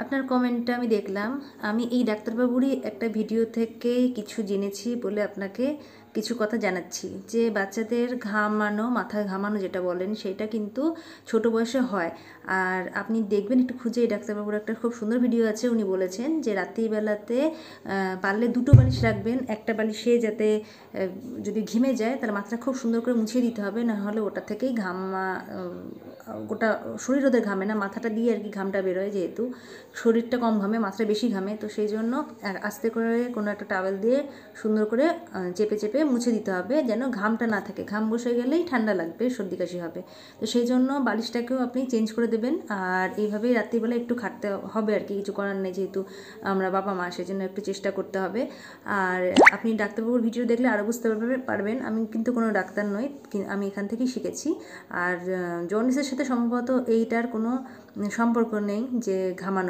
আপনার কমেন্টটা আমি দেখলাম। আমি এই ডাক্তারবাবুরই একটা ভিডিও থেকে কিছু জেনেছি বলে আপনাকে কিছু কথা জানাচ্ছি। যে বাচ্চাদের ঘামানো, মাথায় ঘামানো যেটা বলেন, সেটা কিন্তু ছোট বয়সে হয়। আর আপনি দেখবেন একটু খুঁজে, এই ডাক্তারবাবুর একটা খুব সুন্দর ভিডিও আছে। উনি বলেছেন যে রাত্রিবেলাতে পারলে দুটো বালিশ রাখবেন। একটা বালিশে যাতে যদি ঘেমে যায় তাহলে মাথাটা খুব সুন্দর করে মুছিয়ে দিতে হবে, না হলে ওটা থেকেই ঘামা, গোটা শরীর ওদের ঘামে না, মাথাটা দিয়ে আর কি ঘামটা বেরোয়। যেহেতু শরীরটা কম ঘামে, মাথাটা বেশি ঘামে, তো সেই জন্য আস্তে করে কোনো একটা টাওয়েল দিয়ে সুন্দর করে চেপে চেপে মুছে দিতে হবে, যেন ঘামটা না থাকে। ঘাম বসে গেলেই ঠান্ডা লাগবে, সর্দি কাশি হবে। তো সেই জন্য বালিশটাকেও আপনি চেঞ্জ করে দেবেন। আর এইভাবেই রাত্রিবেলা একটু খাটতে হবে আর কি, কিছু করার নেই, যেহেতু আমরা বাবা মা, সেই জন্য একটু চেষ্টা করতে হবে। আর আপনি ডাক্তারবাবুর ভিডিও দেখলে আরও বুঝতে পারবেন। আমি কিন্তু কোনো ডাক্তার নই, আমি এখান থেকেই শিখেছি। আর জন্ডিসের সাথে সম্ভবত এইটার কোনো সম্পর্ক নেই, যে ঘামানো।